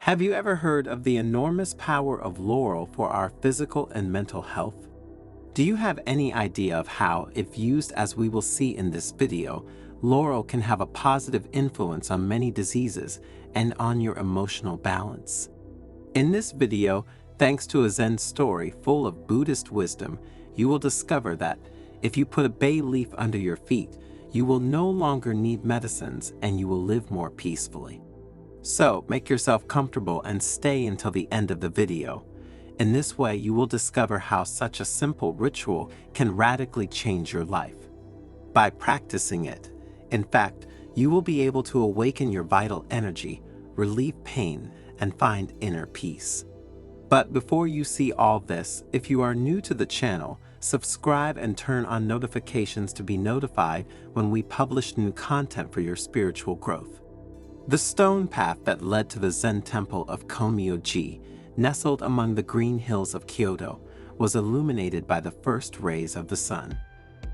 Have you ever heard of the enormous power of laurel for our physical and mental health? Do you have any idea of how, if used as we will see in this video, laurel can have a positive influence on many diseases and on your emotional balance? In this video, thanks to a Zen story full of Buddhist wisdom, you will discover that if you put a bay leaf under your feet, you will no longer need medicines and you will live more peacefully. So, make yourself comfortable and stay until the end of the video. In this way, you will discover how such a simple ritual can radically change your life. By practicing it, in fact, you will be able to awaken your vital energy, relieve pain, and find inner peace. But before you see all this, if you are new to the channel, subscribe and turn on notifications to be notified when we publish new content for your spiritual growth. The stone path that led to the Zen temple of Komyoji, nestled among the green hills of Kyoto, was illuminated by the first rays of the sun.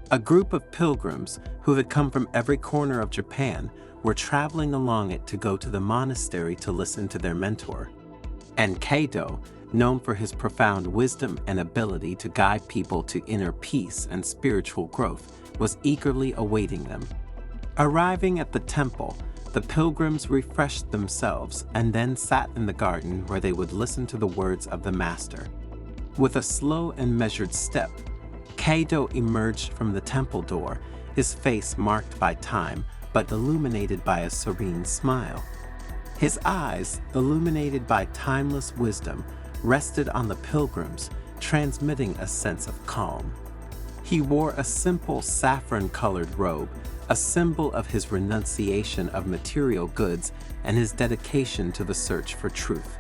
A group of pilgrims who had come from every corner of Japan were traveling along it to go to the monastery to listen to their mentor. And Kato, known for his profound wisdom and ability to guide people to inner peace and spiritual growth, was eagerly awaiting them. Arriving at the temple, the pilgrims refreshed themselves and then sat in the garden where they would listen to the words of the master. With a slow and measured step, Kato emerged from the temple door, his face marked by time but illuminated by a serene smile. His eyes, illuminated by timeless wisdom, rested on the pilgrims, transmitting a sense of calm. He wore a simple saffron-colored robe, a symbol of his renunciation of material goods and his dedication to the search for truth.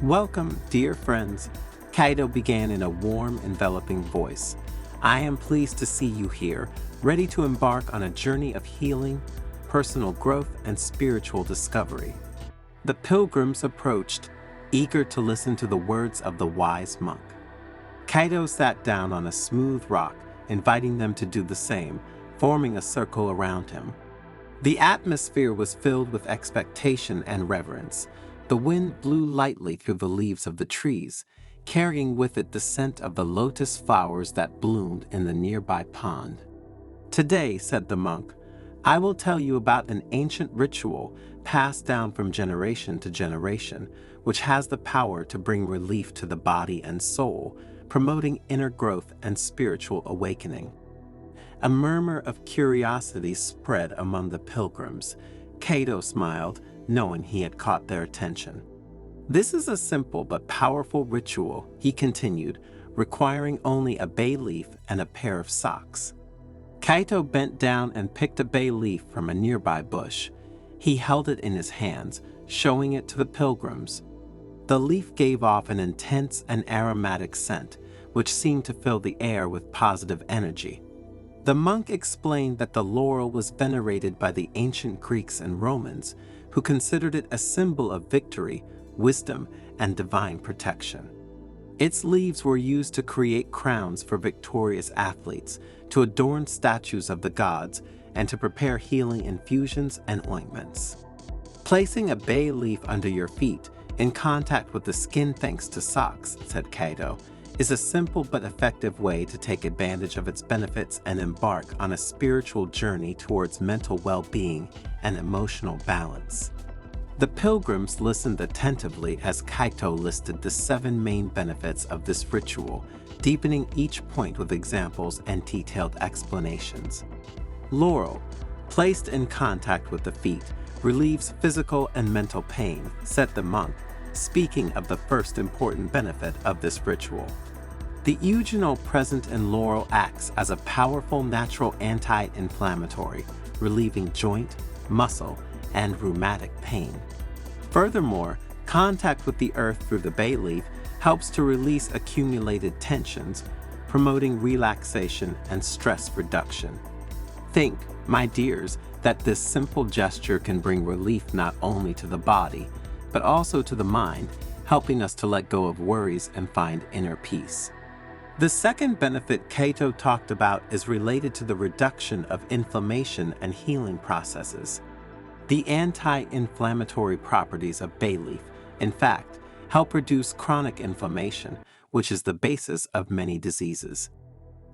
"Welcome, dear friends," Kaito began in a warm, enveloping voice. "I am pleased to see you here, ready to embark on a journey of healing, personal growth, and spiritual discovery." The pilgrims approached, eager to listen to the words of the wise monk. Kaito sat down on a smooth rock, inviting them to do the same, forming a circle around him. The atmosphere was filled with expectation and reverence. The wind blew lightly through the leaves of the trees, carrying with it the scent of the lotus flowers that bloomed in the nearby pond. "Today," said the monk, "I will tell you about an ancient ritual passed down from generation to generation, which has the power to bring relief to the body and soul, promoting inner growth and spiritual awakening." A murmur of curiosity spread among the pilgrims. Kaito smiled, knowing he had caught their attention. "This is a simple but powerful ritual," he continued, "requiring only a bay leaf and a pair of socks." Kaito bent down and picked a bay leaf from a nearby bush. He held it in his hands, showing it to the pilgrims. The leaf gave off an intense and aromatic scent, which seemed to fill the air with positive energy. The monk explained that the laurel was venerated by the ancient Greeks and Romans, who considered it a symbol of victory, wisdom, and divine protection. Its leaves were used to create crowns for victorious athletes, to adorn statues of the gods, and to prepare healing infusions and ointments. "Placing a bay leaf under your feet, in contact with the skin thanks to socks," said Kaito, "is a simple but effective way to take advantage of its benefits and embark on a spiritual journey towards mental well-being and emotional balance." The pilgrims listened attentively as Kaito listed the 7 main benefits of this ritual, deepening each point with examples and detailed explanations. "Laurel, placed in contact with the feet, relieves physical and mental pain," said the monk, speaking of the first important benefit of this ritual. "The eugenol present in laurel acts as a powerful natural anti-inflammatory, relieving joint, muscle, and rheumatic pain. Furthermore, contact with the earth through the bay leaf helps to release accumulated tensions, promoting relaxation and stress reduction. Think, my dears, that this simple gesture can bring relief not only to the body, but also to the mind, helping us to let go of worries and find inner peace." The second benefit Kaito talked about is related to the reduction of inflammation and healing processes. The anti-inflammatory properties of bay leaf In fact, help reduce chronic inflammation, which is the basis of many diseases.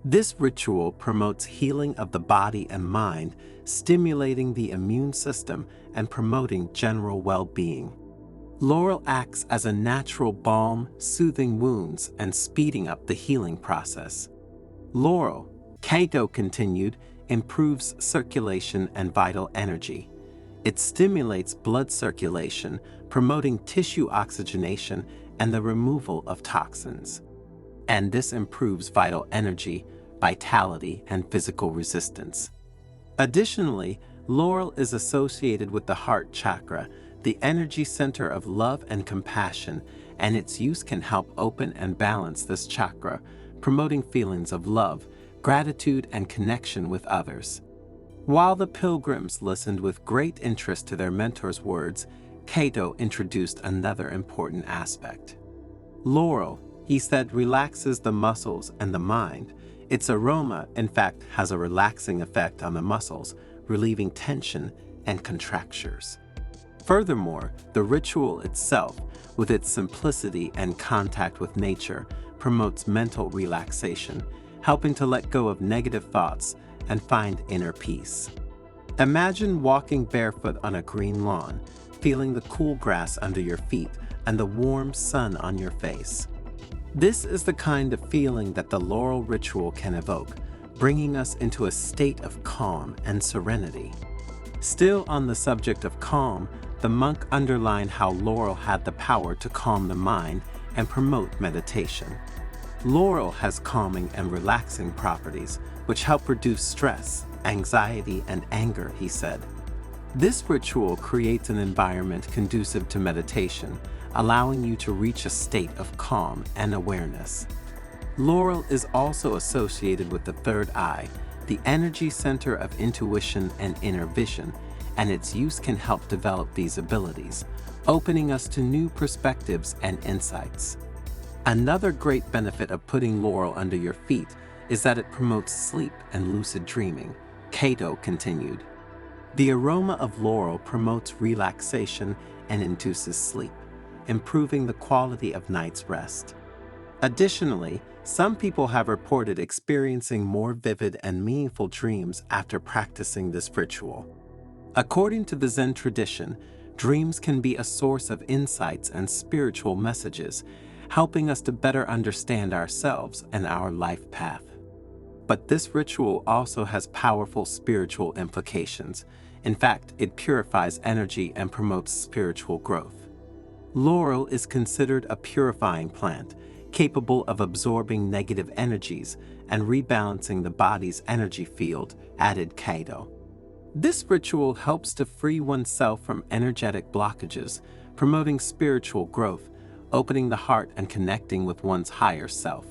This ritual promotes healing of the body and mind, stimulating the immune system and promoting general well-being. Laurel acts as a natural balm, soothing wounds and speeding up the healing process. Laurel, Cato continued, improves circulation and vital energy. It stimulates blood circulation, promoting tissue oxygenation and the removal of toxins. And this improves vital energy, vitality, and physical resistance. Additionally, laurel is associated with the heart chakra, the energy center of love and compassion, and its use can help open and balance this chakra, promoting feelings of love, gratitude, and connection with others. While the pilgrims listened with great interest to their mentor's words, Cato introduced another important aspect. Laurel, he said, relaxes the muscles and the mind. Its aroma, in fact, has a relaxing effect on the muscles, relieving tension and contractures. Furthermore, the ritual itself, with its simplicity and contact with nature, promotes mental relaxation, helping to let go of negative thoughts and find inner peace. Imagine walking barefoot on a green lawn, feeling the cool grass under your feet and the warm sun on your face. This is the kind of feeling that the laurel ritual can evoke, bringing us into a state of calm and serenity. Still on the subject of calm, the monk underlined how laurel had the power to calm the mind and promote meditation. Laurel has calming and relaxing properties, which help reduce stress, anxiety, and anger, he said. This ritual creates an environment conducive to meditation, allowing you to reach a state of calm and awareness. Laurel is also associated with the third eye, the energy center of intuition and inner vision, and its use can help develop these abilities, opening us to new perspectives and insights. Another great benefit of putting laurel under your feet is that it promotes sleep and lucid dreaming, Cato continued. The aroma of laurel promotes relaxation and induces sleep, improving the quality of night's rest. Additionally, some people have reported experiencing more vivid and meaningful dreams after practicing this ritual. According to the Zen tradition, dreams can be a source of insights and spiritual messages, helping us to better understand ourselves and our life path. But this ritual also has powerful spiritual implications. In fact, it purifies energy and promotes spiritual growth. Laurel is considered a purifying plant, capable of absorbing negative energies and rebalancing the body's energy field, added Cato. This ritual helps to free oneself from energetic blockages, promoting spiritual growth, opening the heart and connecting with one's higher self.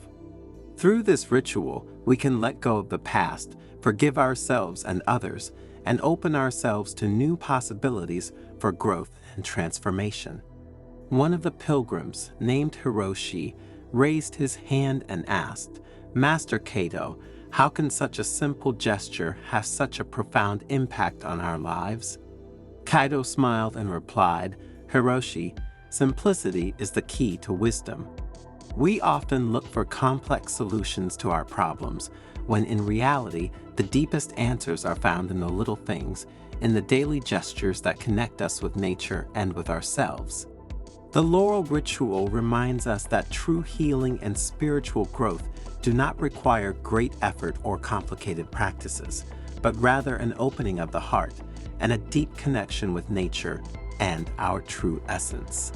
Through this ritual, we can let go of the past, forgive ourselves and others, and open ourselves to new possibilities for growth and transformation. One of the pilgrims, named Hiroshi, raised his hand and asked, "Master Cato, how can such a simple gesture have such a profound impact on our lives?" Cato smiled and replied, "Hiroshi, simplicity is the key to wisdom. We often look for complex solutions to our problems, when in reality, the deepest answers are found in the little things, in the daily gestures that connect us with nature and with ourselves." The laurel ritual reminds us that true healing and spiritual growth do not require great effort or complicated practices, but rather an opening of the heart and a deep connection with nature and our true essence.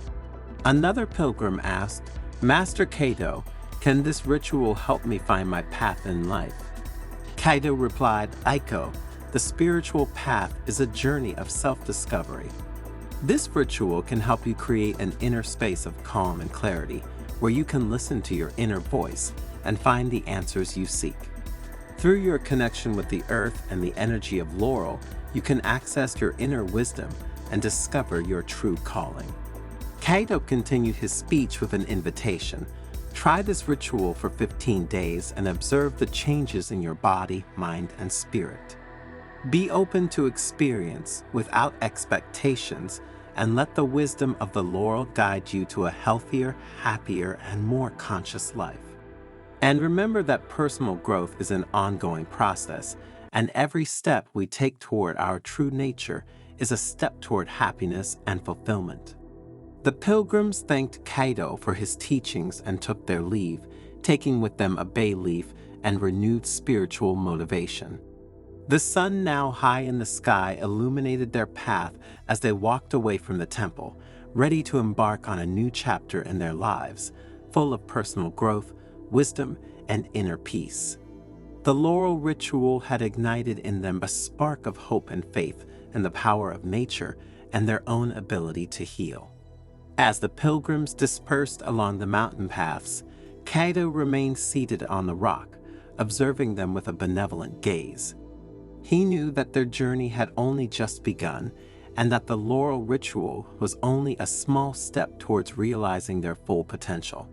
Another pilgrim asked, "Master Cato, can this ritual help me find my path in life?" Cato replied, "Aiko, the spiritual path is a journey of self-discovery. This ritual can help you create an inner space of calm and clarity, where you can listen to your inner voice and find the answers you seek. Through your connection with the earth and the energy of laurel, you can access your inner wisdom and discover your true calling." Cato continued his speech with an invitation. Try this ritual for 15 days and observe the changes in your body, mind, and spirit. Be open to experience without expectations and let the wisdom of the laurel guide you to a healthier, happier, and more conscious life. And remember that personal growth is an ongoing process, and every step we take toward our true nature is a step toward happiness and fulfillment. The pilgrims thanked Cato for his teachings and took their leave, taking with them a bay leaf and renewed spiritual motivation. The sun, now high in the sky, illuminated their path as they walked away from the temple, ready to embark on a new chapter in their lives, full of personal growth, wisdom, and inner peace. The laurel ritual had ignited in them a spark of hope and faith in the power of nature and their own ability to heal. As the pilgrims dispersed along the mountain paths, Cato remained seated on the rock, observing them with a benevolent gaze. He knew that their journey had only just begun, and that the laurel ritual was only a small step towards realizing their full potential.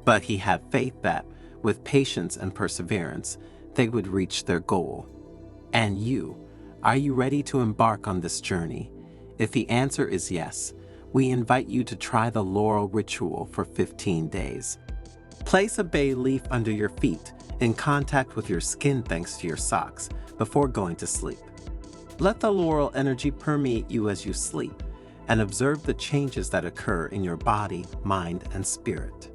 But he had faith that, with patience and perseverance, they would reach their goal. And you, are you ready to embark on this journey? If the answer is yes, we invite you to try the laurel ritual for 15 days. Place a bay leaf under your feet in contact with your skin thanks to your socks before going to sleep. Let the laurel energy permeate you as you sleep, and observe the changes that occur in your body, mind, and spirit.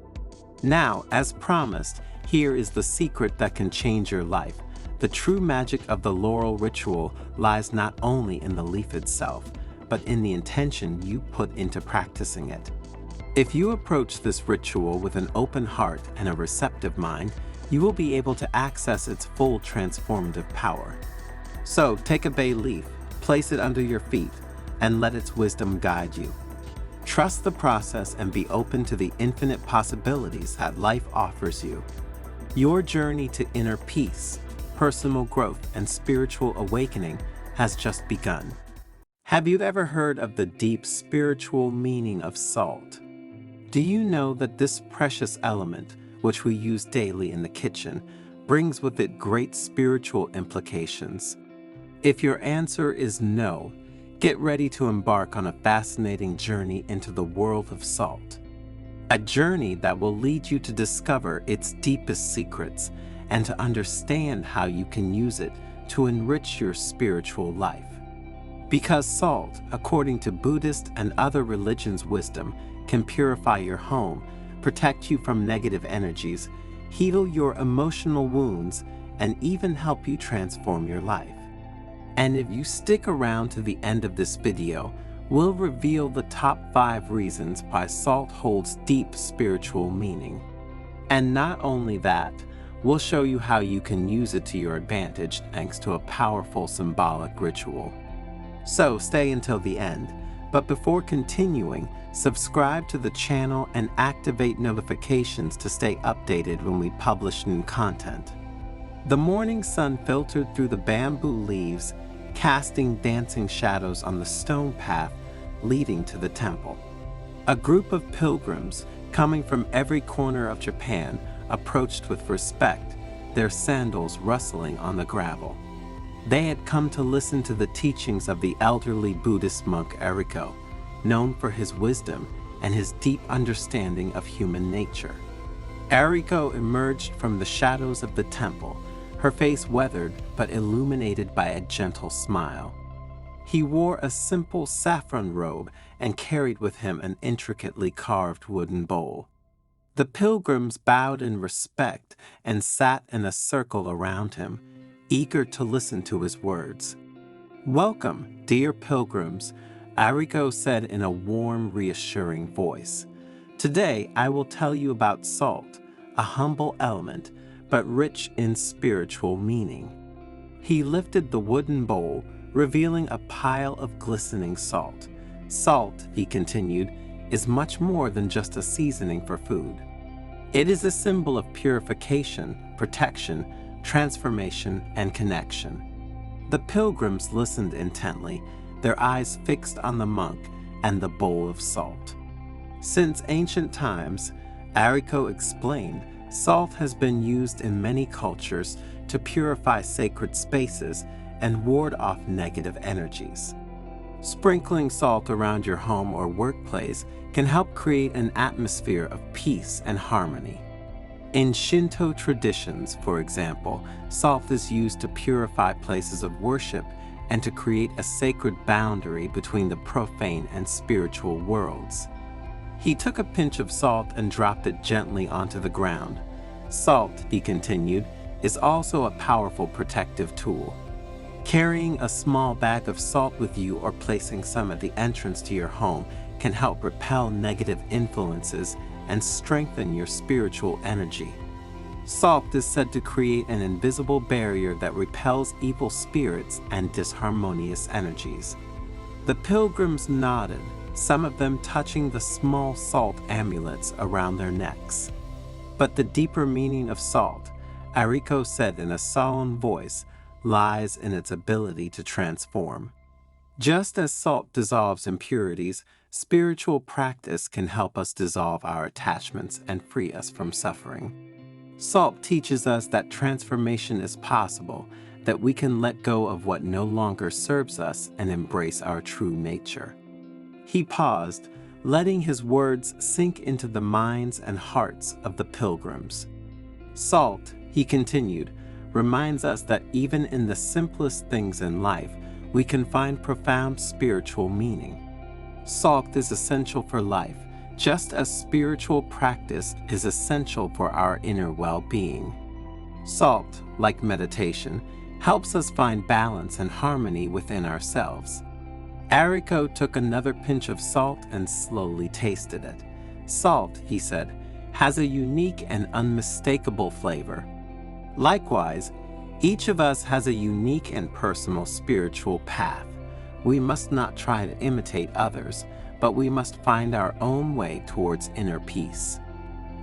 Now, as promised, here is the secret that can change your life. The true magic of the laurel ritual lies not only in the leaf itself, but in the intention you put into practicing it. If you approach this ritual with an open heart and a receptive mind, you will be able to access its full transformative power. So take a bay leaf, place it under your feet, and let its wisdom guide you. Trust the process and be open to the infinite possibilities that life offers you. Your journey to inner peace, personal growth, and spiritual awakening has just begun. Have you ever heard of the deep spiritual meaning of salt? Do you know that this precious element, which we use daily in the kitchen, brings with it great spiritual implications? If your answer is no, get ready to embark on a fascinating journey into the world of salt. A journey that will lead you to discover its deepest secrets and to understand how you can use it to enrich your spiritual life. Because salt, according to Buddhist and other religions' wisdom, can purify your home, protect you from negative energies, heal your emotional wounds, and even help you transform your life. And if you stick around to the end of this video, we'll reveal the top 5 reasons why salt holds deep spiritual meaning. And not only that, we'll show you how you can use it to your advantage thanks to a powerful symbolic ritual. So stay until the end, but before continuing, subscribe to the channel and activate notifications to stay updated when we publish new content. The morning sun filtered through the bamboo leaves, casting dancing shadows on the stone path leading to the temple. A group of pilgrims coming from every corner of Japan approached with respect, their sandals rustling on the gravel. They had come to listen to the teachings of the elderly Buddhist monk Eriko, known for his wisdom and his deep understanding of human nature. Eriko emerged from the shadows of the temple, her face weathered but illuminated by a gentle smile. He wore a simple saffron robe and carried with him an intricately carved wooden bowl. The pilgrims bowed in respect and sat in a circle around him, eager to listen to his words. "Welcome, dear pilgrims," Eriko said in a warm, reassuring voice. "Today I will tell you about salt, a humble element, but rich in spiritual meaning." He lifted the wooden bowl, revealing a pile of glistening salt. "Salt," he continued, "is much more than just a seasoning for food. It is a symbol of purification, protection, transformation, and connection." The pilgrims listened intently, their eyes fixed on the monk and the bowl of salt. Since ancient times, Eriko explained, salt has been used in many cultures to purify sacred spaces and ward off negative energies. Sprinkling salt around your home or workplace can help create an atmosphere of peace and harmony. In Shinto traditions, for example, salt is used to purify places of worship and to create a sacred boundary between the profane and spiritual worlds. He took a pinch of salt and dropped it gently onto the ground. Salt, he continued, is also a powerful protective tool. Carrying a small bag of salt with you or placing some at the entrance to your home can help repel negative influences and strengthen your spiritual energy. Salt is said to create an invisible barrier that repels evil spirits and disharmonious energies. The pilgrims nodded, some of them touching the small salt amulets around their necks. But the deeper meaning of salt, Ariko said in a solemn voice, lies in its ability to transform. Just as salt dissolves impurities, spiritual practice can help us dissolve our attachments and free us from suffering. Salt teaches us that transformation is possible, that we can let go of what no longer serves us and embrace our true nature. He paused, letting his words sink into the minds and hearts of the pilgrims. Salt, he continued, reminds us that even in the simplest things in life, we can find profound spiritual meaning. Salt is essential for life, just as spiritual practice is essential for our inner well-being. Salt, like meditation, helps us find balance and harmony within ourselves. Ariko took another pinch of salt and slowly tasted it. Salt, he said, has a unique and unmistakable flavor. Likewise, each of us has a unique and personal spiritual path. We must not try to imitate others, but we must find our own way towards inner peace.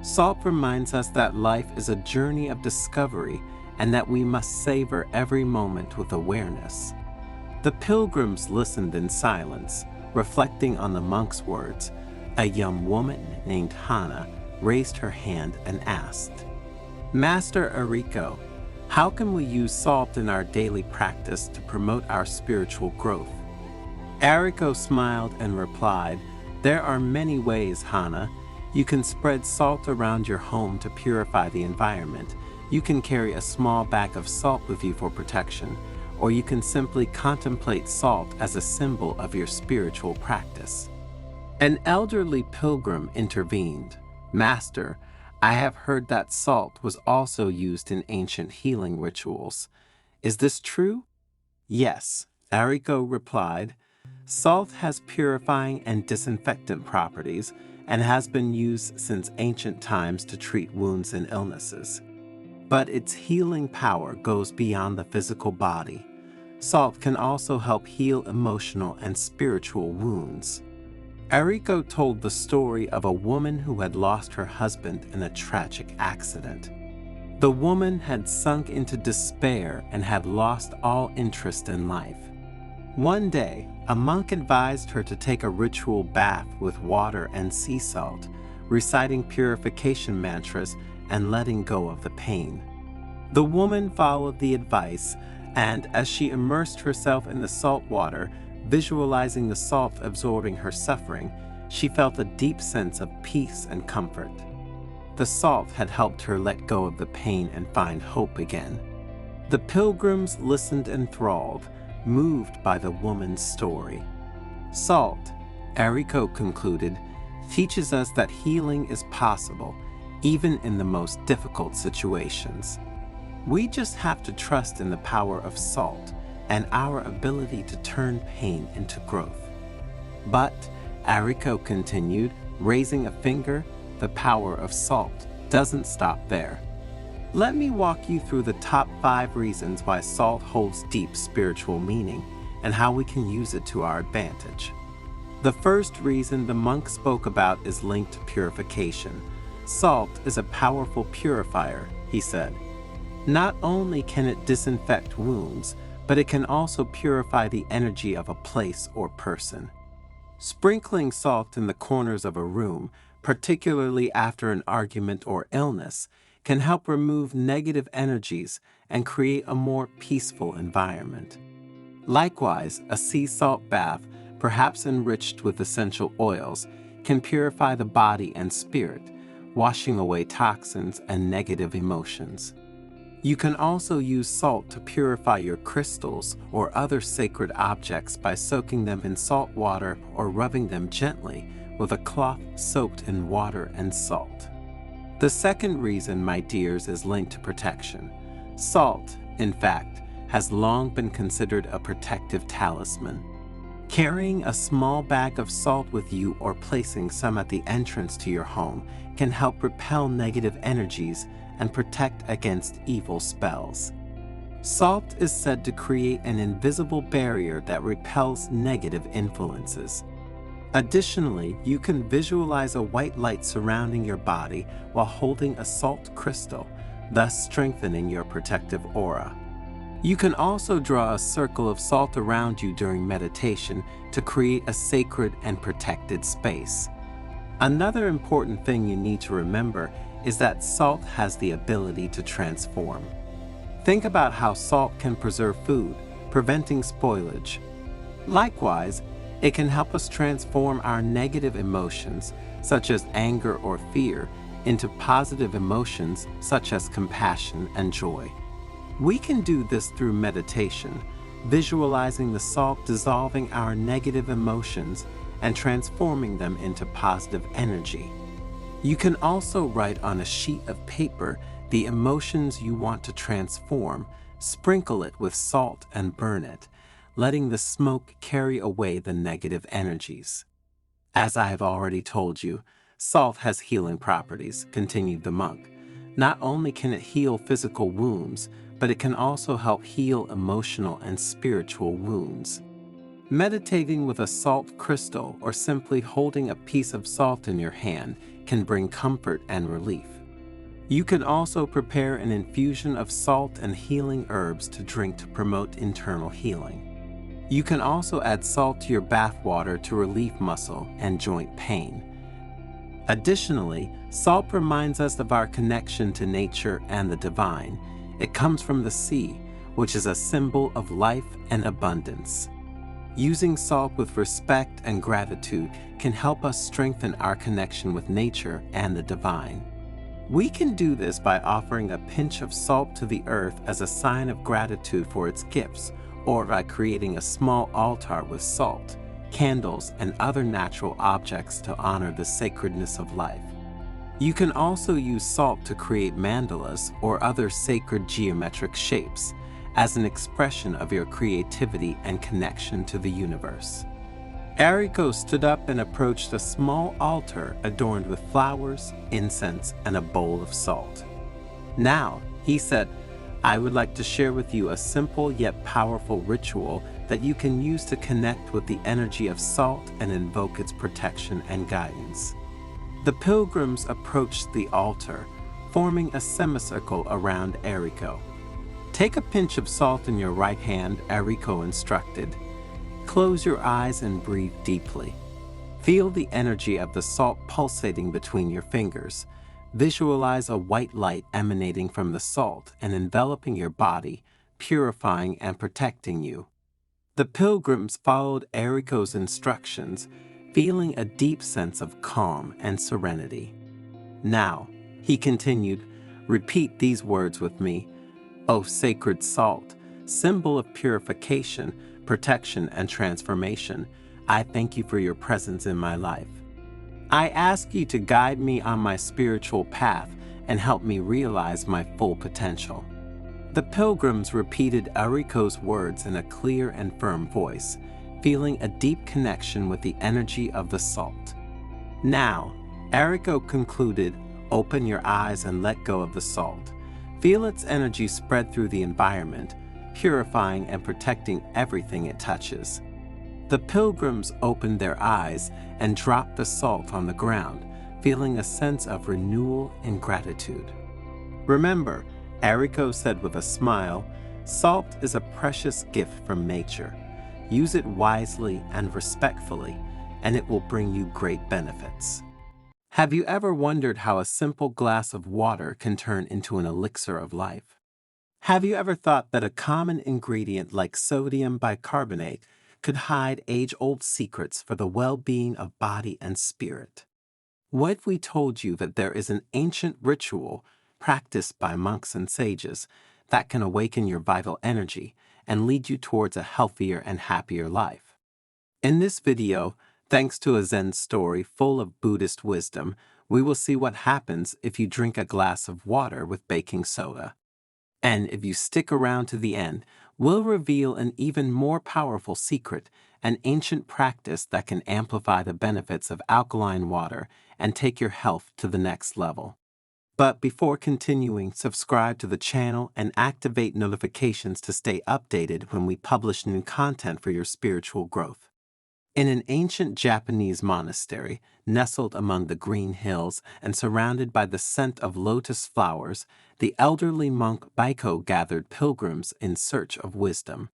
Salt reminds us that life is a journey of discovery and that we must savor every moment with awareness. The pilgrims listened in silence, reflecting on the monk's words. A young woman named Hana raised her hand and asked, "Master Ariko, how can we use salt in our daily practice to promote our spiritual growth?" Ariko smiled and replied, "There are many ways, Hana. You can spread salt around your home to purify the environment. You can carry a small bag of salt with you for protection, or you can simply contemplate salt as a symbol of your spiritual practice." An elderly pilgrim intervened. "Master, I have heard that salt was also used in ancient healing rituals. Is this true?" "Yes," Ariko replied. "Salt has purifying and disinfectant properties and has been used since ancient times to treat wounds and illnesses. But its healing power goes beyond the physical body. Salt can also help heal emotional and spiritual wounds." Ariko told the story of a woman who had lost her husband in a tragic accident. The woman had sunk into despair and had lost all interest in life. One day, a monk advised her to take a ritual bath with water and sea salt, reciting purification mantras and letting go of the pain. The woman followed the advice, and as she immersed herself in the salt water, visualizing the salt absorbing her suffering, she felt a deep sense of peace and comfort. The salt had helped her let go of the pain and find hope again. The pilgrims listened enthralled, moved by the woman's story. Salt, Ariko concluded, teaches us that healing is possible, even in the most difficult situations. We just have to trust in the power of salt and our ability to turn pain into growth. But, Ariko continued, raising a finger, the power of salt doesn't stop there. Let me walk you through the top 5 reasons why salt holds deep spiritual meaning and how we can use it to our advantage. The first reason the monk spoke about is linked to purification. Salt is a powerful purifier, he said. Not only can it disinfect wounds, but it can also purify the energy of a place or person. Sprinkling salt in the corners of a room, particularly after an argument or illness, can help remove negative energies and create a more peaceful environment. Likewise, a sea salt bath perhaps enriched with essential oils, can purify the body and spirit, washing away toxins and negative emotions. You can also use salt to purify your crystals or other sacred objects by soaking them in salt water or rubbing them gently with a cloth soaked in water and salt. The second reason, my dears, is linked to protection. Salt, in fact, has long been considered a protective talisman. Carrying a small bag of salt with you or placing some at the entrance to your home can help repel negative energies and protect against evil spells. Salt is said to create an invisible barrier that repels negative influences. Additionally, you can visualize a white light surrounding your body while holding a salt crystal, thus strengthening your protective aura. You can also draw a circle of salt around you during meditation to create a sacred and protected space. Another important thing you need to remember is that salt has the ability to transform. Think about how salt can preserve food, preventing spoilage. Likewise, it can help us transform our negative emotions, such as anger or fear, into positive emotions such as compassion and joy. We can do this through meditation, visualizing the salt dissolving our negative emotions and transforming them into positive energy. You can also write on a sheet of paper the emotions you want to transform, sprinkle it with salt and burn it, letting the smoke carry away the negative energies. As I have already told you, salt has healing properties, continued the monk. Not only can it heal physical wounds, but it can also help heal emotional and spiritual wounds. Meditating with a salt crystal or simply holding a piece of salt in your hand can bring comfort and relief. You can also prepare an infusion of salt and healing herbs to drink to promote internal healing. You can also add salt to your bath water to relieve muscle and joint pain. Additionally, salt reminds us of our connection to nature and the divine. It comes from the sea, which is a symbol of life and abundance. Using salt with respect and gratitude can help us strengthen our connection with nature and the divine. We can do this by offering a pinch of salt to the earth as a sign of gratitude for its gifts, or by creating a small altar with salt, candles, and other natural objects to honor the sacredness of life. You can also use salt to create mandalas or other sacred geometric shapes as an expression of your creativity and connection to the universe. Eriko stood up and approached a small altar adorned with flowers, incense, and a bowl of salt. Now, he said, I would like to share with you a simple yet powerful ritual that you can use to connect with the energy of salt and invoke its protection and guidance. The pilgrims approached the altar, forming a semicircle around Eriko. Take a pinch of salt in your right hand, Eriko instructed. Close your eyes and breathe deeply. Feel the energy of the salt pulsating between your fingers. Visualize a white light emanating from the salt and enveloping your body, purifying and protecting you. The pilgrims followed Eriko's instructions, feeling a deep sense of calm and serenity. Now, he continued, repeat these words with me. O sacred salt, symbol of purification, protection, and transformation, I thank you for your presence in my life. I ask you to guide me on my spiritual path and help me realize my full potential. The pilgrims repeated Eriko's words in a clear and firm voice, feeling a deep connection with the energy of the salt. Now, Eriko concluded, open your eyes and let go of the salt. Feel its energy spread through the environment, purifying and protecting everything it touches. The pilgrims opened their eyes and dropped the salt on the ground, feeling a sense of renewal and gratitude. Remember, Eriko said with a smile, salt is a precious gift from nature. Use it wisely and respectfully, and it will bring you great benefits. Have you ever wondered how a simple glass of water can turn into an elixir of life? Have you ever thought that a common ingredient like sodium bicarbonate could hide age-old secrets for the well-being of body and spirit. What if we told you that there is an ancient ritual practiced by monks and sages that can awaken your vital energy and lead you towards a healthier and happier life? In this video, thanks to a Zen story full of Buddhist wisdom, we will see what happens if you drink a glass of water with baking soda. And if you stick around to the end, we'll reveal an even more powerful secret, an ancient practice that can amplify the benefits of alkaline water and take your health to the next level. But before continuing, subscribe to the channel and activate notifications to stay updated when we publish new content for your spiritual growth. In an ancient Japanese monastery, nestled among the green hills and surrounded by the scent of lotus flowers, the elderly monk Baiko gathered pilgrims in search of wisdom.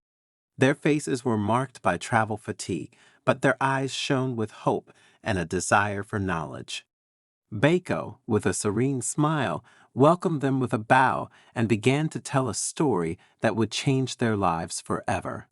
Their faces were marked by travel fatigue, but their eyes shone with hope and a desire for knowledge. Baiko, with a serene smile, welcomed them with a bow and began to tell a story that would change their lives forever.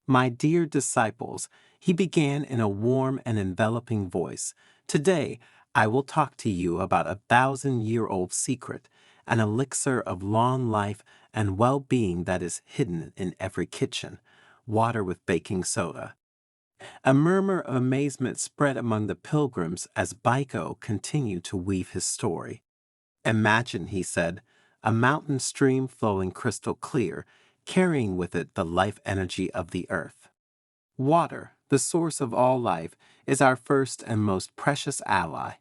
My dear disciples, he began in a warm and enveloping voice. Today, I will talk to you about a 1,000-year-old secret, an elixir of long life and well-being that is hidden in every kitchen: water with baking soda. A murmur of amazement spread among the pilgrims as Baiko continued to weave his story. Imagine, he said, a mountain stream flowing crystal clear, carrying with it the life energy of the earth. Water, the source of all life, is our first and most precious ally.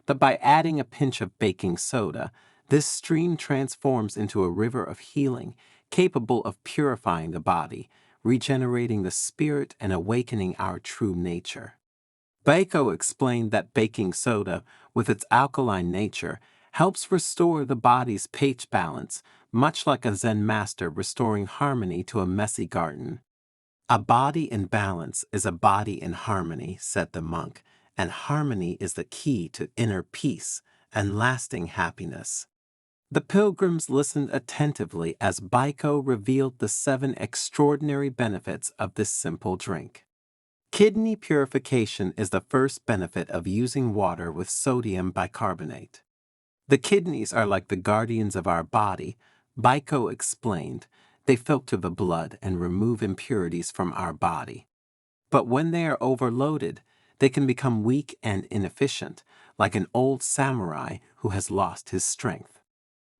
But by adding a pinch of baking soda, this stream transforms into a river of healing, capable of purifying the body, regenerating the spirit, and awakening our true nature. Baiko explained that baking soda, with its alkaline nature, helps restore the body's pH balance, much like a Zen master restoring harmony to a messy garden. A body in balance is a body in harmony, said the monk, and harmony is the key to inner peace and lasting happiness. The pilgrims listened attentively as Baiko revealed the 7 extraordinary benefits of this simple drink. Kidney purification is the first benefit of using water with sodium bicarbonate. The kidneys are like the guardians of our body, Baiko explained. They filter the blood and remove impurities from our body. But when they are overloaded, they can become weak and inefficient, like an old samurai who has lost his strength.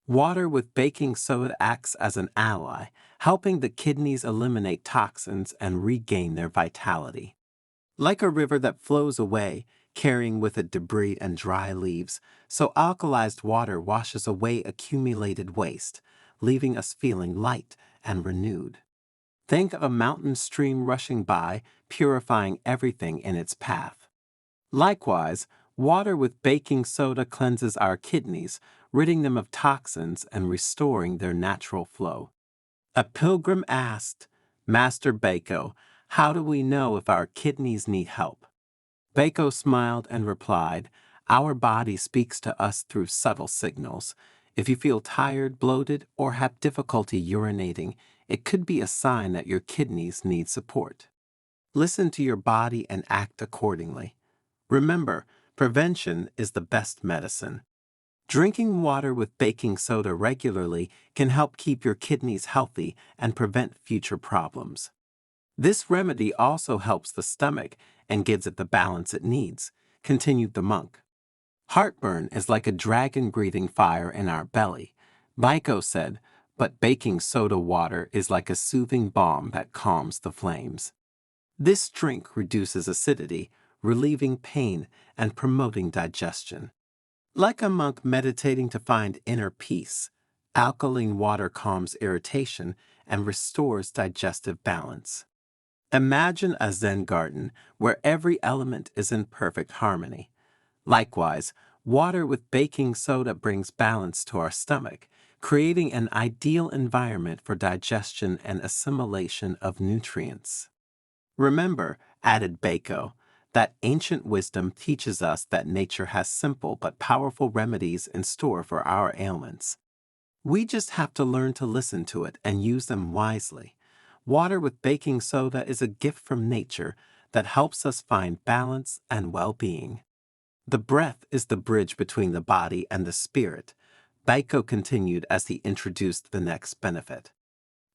Water with baking soda acts as an ally, helping the kidneys eliminate toxins and regain their vitality. Like a river that flows away, carrying with it debris and dry leaves, so alkalized water washes away accumulated waste, leaving us feeling light and renewed. Think of a mountain stream rushing by, purifying everything in its path. Likewise, water with baking soda cleanses our kidneys, ridding them of toxins and restoring their natural flow. A pilgrim asked, "Master Baiko, how do we know if our kidneys need help?" Baiko smiled and replied, "Our body speaks to us through subtle signals. If you feel tired, bloated, or have difficulty urinating, it could be a sign that your kidneys need support. Listen to your body and act accordingly. Remember, prevention is the best medicine." Drinking water with baking soda regularly can help keep your kidneys healthy and prevent future problems. This remedy also helps the stomach and gives it the balance it needs, continued the monk. Heartburn is like a dragon breathing fire in our belly, Baiko said, but baking soda water is like a soothing balm that calms the flames. This drink reduces acidity, relieving pain and promoting digestion. Like a monk meditating to find inner peace, alkaline water calms irritation and restores digestive balance. Imagine a Zen garden where every element is in perfect harmony. Likewise, water with baking soda brings balance to our stomach, creating an ideal environment for digestion and assimilation of nutrients. Remember, added Baiko, that ancient wisdom teaches us that nature has simple but powerful remedies in store for our ailments. We just have to learn to listen to it and use them wisely. Water with baking soda is a gift from nature that helps us find balance and well-being. The breath is the bridge between the body and the spirit, Baiko continued as he introduced the next benefit.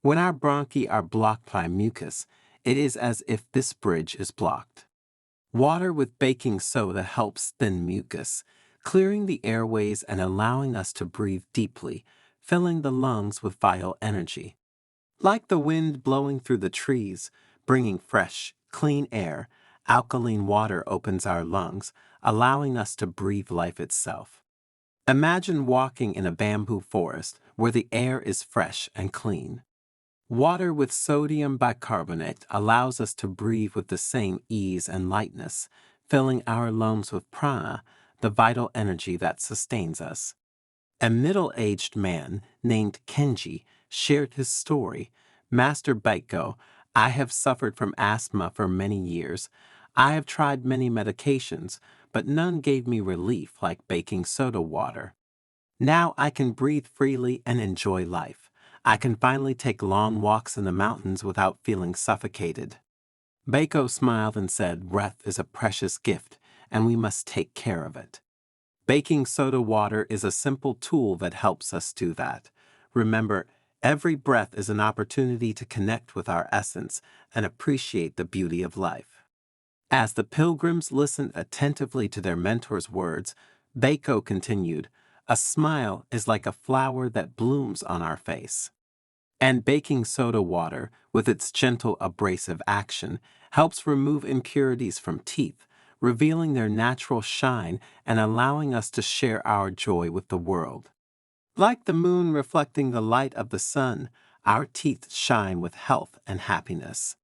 When our bronchi are blocked by mucus, it is as if this bridge is blocked. Water with baking soda helps thin mucus, clearing the airways and allowing us to breathe deeply, filling the lungs with vital energy. Like the wind blowing through the trees, bringing fresh, clean air, alkaline water opens our lungs, allowing us to breathe life itself. Imagine walking in a bamboo forest where the air is fresh and clean. Water with sodium bicarbonate allows us to breathe with the same ease and lightness, filling our lungs with prana, the vital energy that sustains us. A middle-aged man named Kenji shared his story. Master Baiko, I have suffered from asthma for many years. I have tried many medications, but none gave me relief like baking soda water. Now I can breathe freely and enjoy life. I can finally take long walks in the mountains without feeling suffocated. Baiko smiled and said, breath is a precious gift, and we must take care of it. Baking soda water is a simple tool that helps us do that. Remember, every breath is an opportunity to connect with our essence and appreciate the beauty of life. As the pilgrims listened attentively to their mentor's words, Baiko continued, a smile is like a flower that blooms on our face. And baking soda water, with its gentle abrasive action, helps remove impurities from teeth, revealing their natural shine and allowing us to share our joy with the world. Like the moon reflecting the light of the sun, our teeth shine with health and happiness.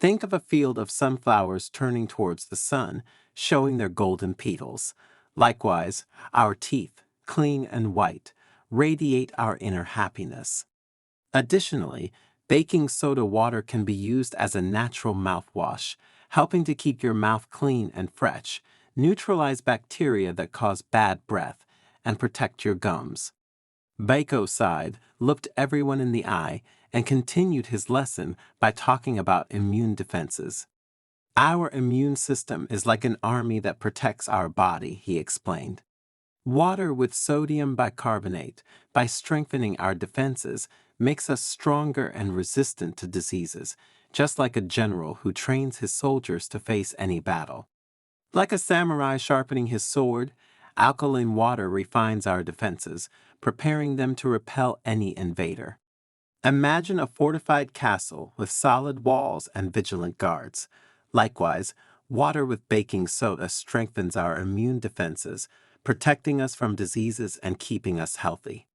Think of a field of sunflowers turning towards the sun, showing their golden petals. Likewise, our teeth, clean and white, radiate our inner happiness. Additionally, baking soda water can be used as a natural mouthwash, helping to keep your mouth clean and fresh, neutralize bacteria that cause bad breath, and protect your gums. Baiko sighed, looked everyone in the eye, and continued his lesson by talking about immune defenses. Our immune system is like an army that protects our body, he explained. Water with sodium bicarbonate, by strengthening our defenses, makes us stronger and resistant to diseases, just like a general who trains his soldiers to face any battle. Like a samurai sharpening his sword, alkaline water refines our defenses, preparing them to repel any invader. Imagine a fortified castle with solid walls and vigilant guards. Likewise, water with baking soda strengthens our immune defenses, protecting us from diseases and keeping us healthy.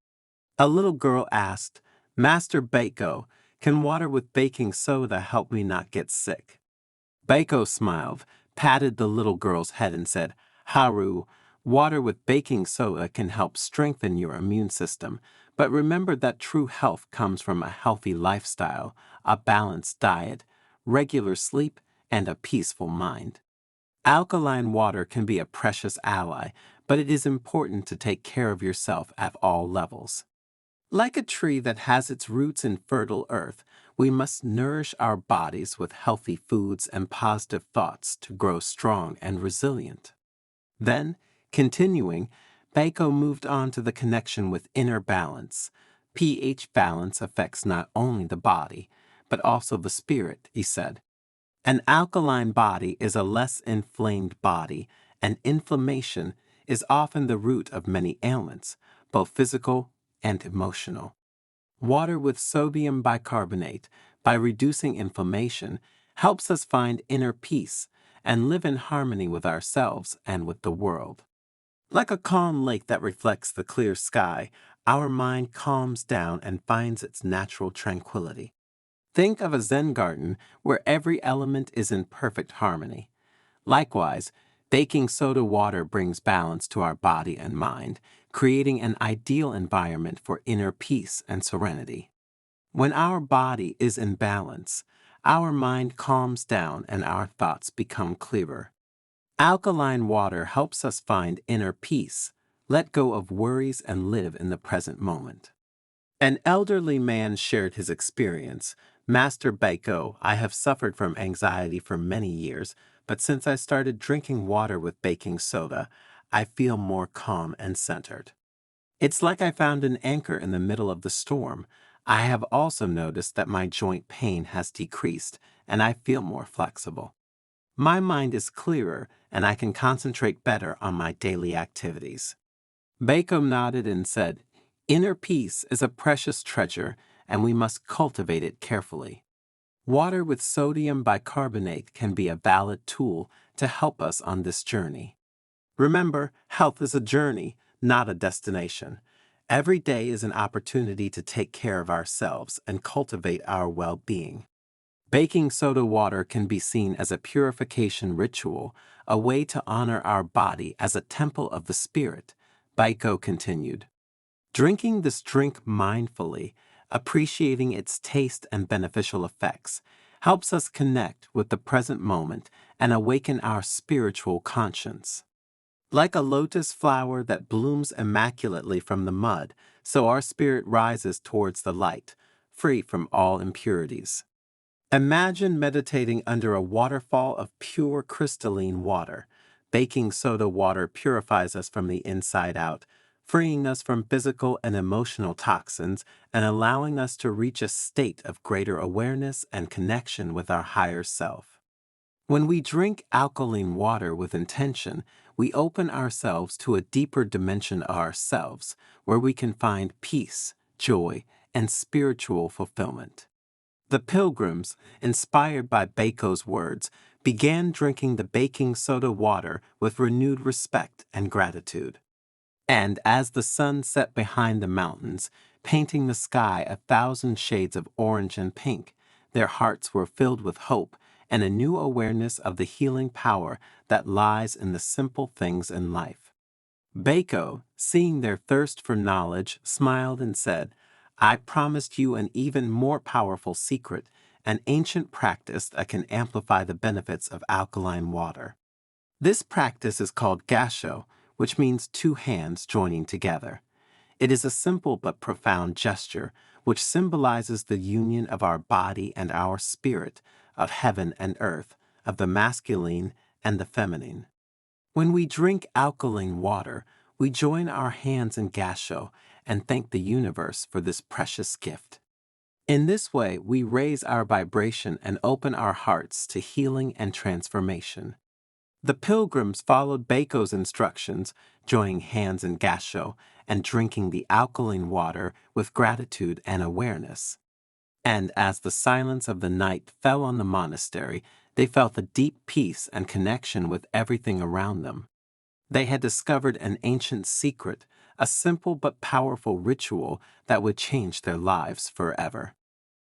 A little girl asked, Master Baiko, can water with baking soda help me not get sick? Baiko smiled, patted the little girl's head and said, Haru, water with baking soda can help strengthen your immune system, but remember that true health comes from a healthy lifestyle, a balanced diet, regular sleep, and a peaceful mind. Alkaline water can be a precious ally, but it is important to take care of yourself at all levels. Like a tree that has its roots in fertile earth, we must nourish our bodies with healthy foods and positive thoughts to grow strong and resilient. Then, continuing, Baiko moved on to the connection with inner balance. pH balance affects not only the body, but also the spirit, he said. An alkaline body is a less inflamed body, and inflammation is often the root of many ailments, both physical and emotional. Water with sodium bicarbonate, by reducing inflammation, helps us find inner peace and live in harmony with ourselves and with the world. Like a calm lake that reflects the clear sky, our mind calms down and finds its natural tranquility. Think of a Zen garden where every element is in perfect harmony. Likewise, baking soda water brings balance to our body and mind, creating an ideal environment for inner peace and serenity. When our body is in balance, our mind calms down and our thoughts become clearer. Alkaline water helps us find inner peace, let go of worries, and live in the present moment. An elderly man shared his experience. Master Baiko, I have suffered from anxiety for many years, but since I started drinking water with baking soda, I feel more calm and centered. It's like I found an anchor in the middle of the storm. I have also noticed that my joint pain has decreased and I feel more flexible. My mind is clearer and I can concentrate better on my daily activities. Bacon nodded and said, "Inner peace is a precious treasure and we must cultivate it carefully. Water with sodium bicarbonate can be a valid tool to help us on this journey. Remember, health is a journey, not a destination. Every day is an opportunity to take care of ourselves and cultivate our well-being. Baking soda water can be seen as a purification ritual, a way to honor our body as a temple of the spirit," Baiko continued. Drinking this drink mindfully, appreciating its taste and beneficial effects, helps us connect with the present moment and awaken our spiritual conscience. Like a lotus flower that blooms immaculately from the mud, so our spirit rises towards the light, free from all impurities. Imagine meditating under a waterfall of pure crystalline water. Baking soda water purifies us from the inside out, freeing us from physical and emotional toxins and allowing us to reach a state of greater awareness and connection with our higher self. When we drink alkaline water with intention, we open ourselves to a deeper dimension of ourselves where we can find peace, joy, and spiritual fulfillment. The pilgrims, inspired by Baco's words, began drinking the baking soda water with renewed respect and gratitude. And as the sun set behind the mountains, painting the sky 1,000 shades of orange and pink, their hearts were filled with hope and a new awareness of the healing power that lies in the simple things in life. Baco, seeing their thirst for knowledge, smiled and said, "I promised you an even more powerful secret, an ancient practice that can amplify the benefits of alkaline water. This practice is called gasho, which means two hands joining together. It is a simple but profound gesture which symbolizes the union of our body and our spirit, of heaven and earth, of the masculine and the feminine. When we drink alkaline water, we join our hands in gasho and thank the universe for this precious gift. In this way, we raise our vibration and open our hearts to healing and transformation." The pilgrims followed Baco's instructions, joining hands in gasho and drinking the alkaline water with gratitude and awareness. And as the silence of the night fell on the monastery, they felt a deep peace and connection with everything around them. They had discovered an ancient secret, a simple but powerful ritual that would change their lives forever.